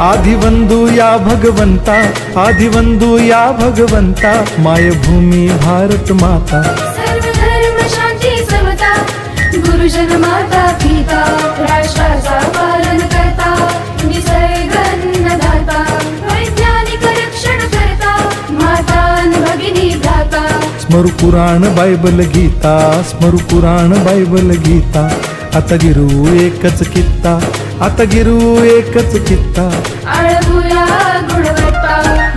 आदिवंदू या भगवंता, आदिवंदू या भगवंता, मायभूमी भारत माता। सर्व धर्म शांती समता, गुरुजन माता पिता, राष्ट्राचा पालन करता, निसर्ग अन्नदाता, वैज्ञानिक रक्षण करता, माता अन भगिनी भ्राता। स्मरू पुराण बायबल गीता, स्मरू पुराण बायबल गीता, आता गिरू एकच कित्ता, आता गिरू एकच कित्ता। आळवूया गुणवत्ता,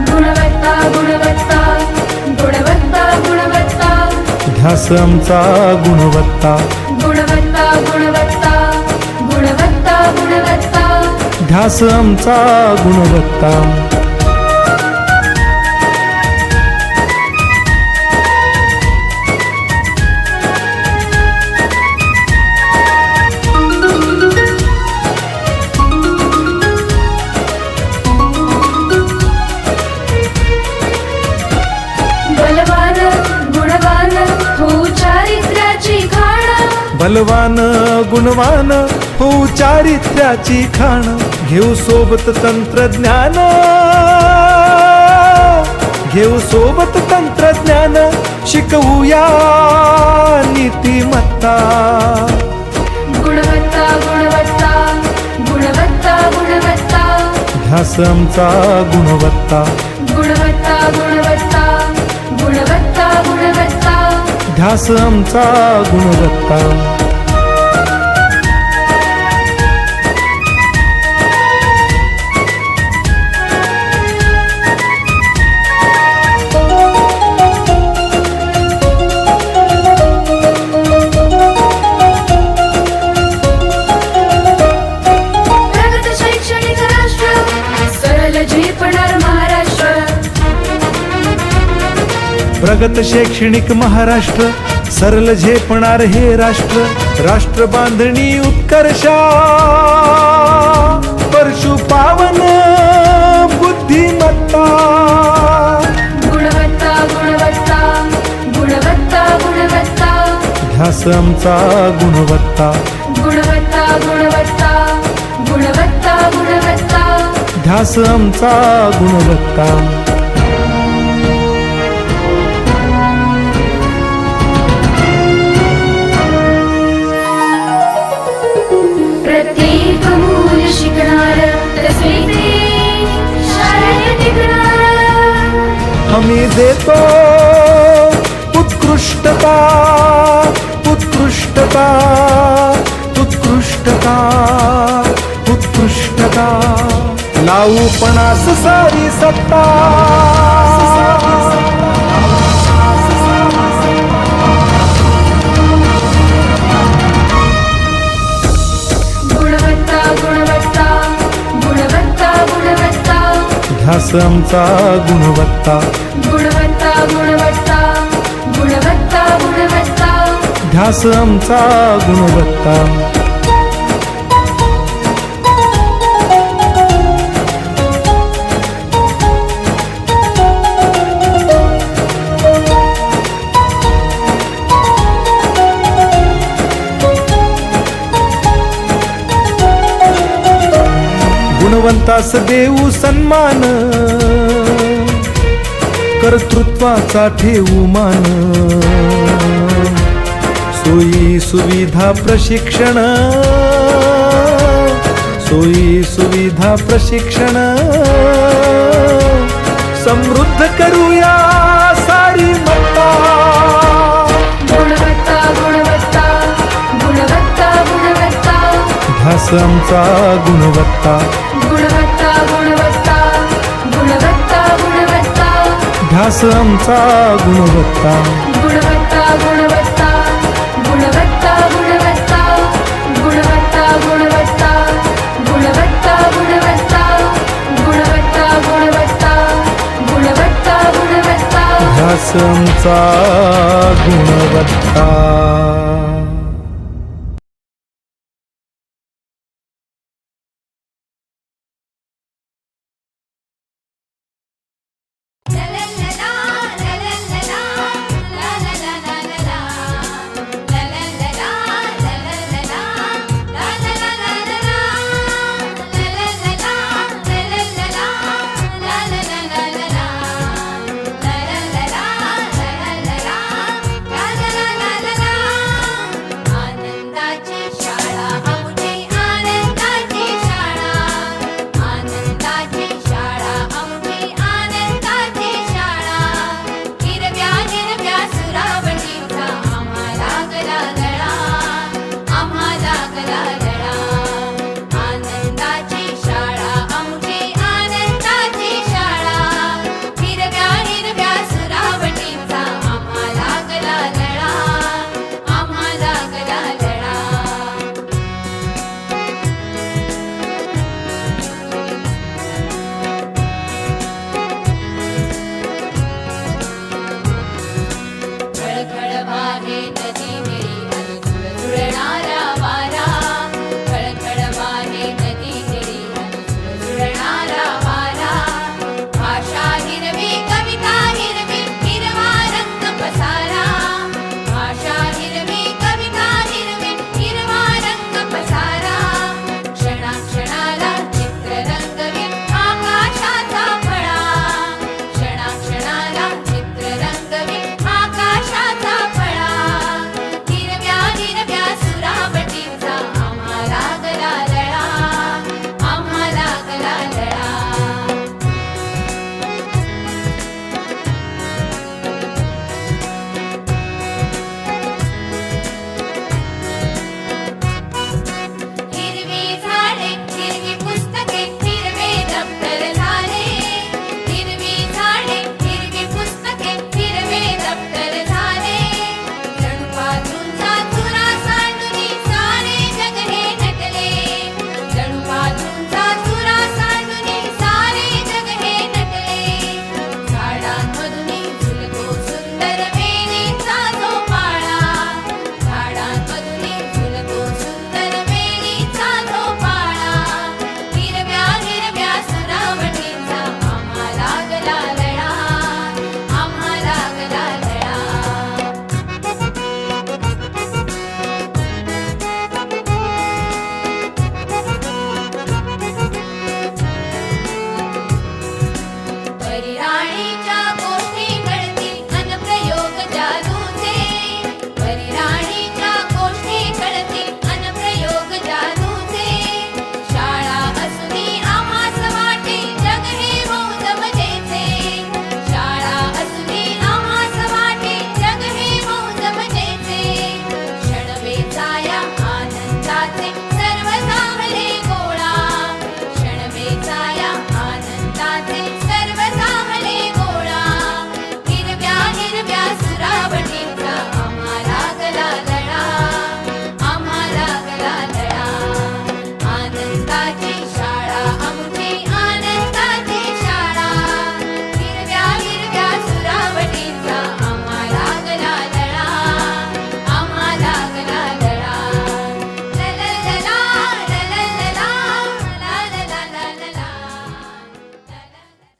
गुणवत्ता, गुणवत्ता, गुणवत्ता, गुणवत्ता, ध्यास आमचा गुणवत्ता, गुणवत्ता, गुणवत्ता, गुणवत्ता, गुणवत्ता, ध्यास आमचा गुणवत्ता। बलवान गुणवान हो चारित्र्याची खाण, बलवान गुणवान हो चारित्र्याची खाण, घेऊ सोबत तंत्रज्ञान, घेऊ सोबत तंत्रज्ञान, शिकवूया नीतिमत्ता। गुणवत्ता, गुणवत्ता, गुणवत्ता, गुणवत्ता, ध्यास आमचा गुणवत्ता, गुणवत्ता, गुणवत्ता, गुणवत्ता, गुणवत्ता, ध्यास आमचा गुणवत्ता। प्रगत शैक्षणिक राष्ट्र, सरल झेपणार महाराष्ट्र। प्रगत शैक्षणिक महाराष्ट्र, सरल झेपणार हे राष्ट्र, राष्ट्र बांधणी उत्कर्षा, परशु पावन बुद्धिमत्ता। गुणवत्ता, गुणवत्ता, गुणवत्ता, गुणवत्ता, ध्यास आमचा गुणवत्ता, गुणवत्ता, गुणवत्ता, गुणवत्ता, गुणवत्ता, ध्यास आमचा गुणवत्ता। प्रत्येक मूल शिकणार, तसे ते शाळेत टिकणार। हमी देतो उत्कृष्टता, उत्कृष्टता, उत्कृष्टता, उत्कृष्टता, लावू पणास सारी सत्ता। गुणवत्ता, गुणवत्ता, गुणवत्ता, गुणवत्ता, ध्यास आमचा गुणवत्ता, गुणवत्ता, गुणवत्ता, गुणवत्ता, गुणवत्ता, ध्यास आमचा गुणवत्ता। गुणवंतास देऊ सन्मान, कर्तृत्वाचा ठेवू मान, सोयी सुविधा प्रशिक्षण, सोयी सुविधा प्रशिक्षण, समृद्ध करूया सारी मत्ता। गुणवत्ता, गुणवत्ता, गुणवत्ता, गुणवत्ता, ध्यास आमचा गुणवत्ता, गुणवत्ता, गुणवत्ता, गुणवत्ता, गुणवत्ता, ध्यास आमचा गुणवत्ता। गुणवत्ता, गुणवत्ता, गुणवत्ता, गुणवत्ता, गुणवत्ता, गुणवत्ता, गुणवत्ता, गुणवत्ता, गुणवत्ता, गुणवत्ता, गुणवत्ता, गुणवत्ता, ध्यास आमचा गुणवत्ता।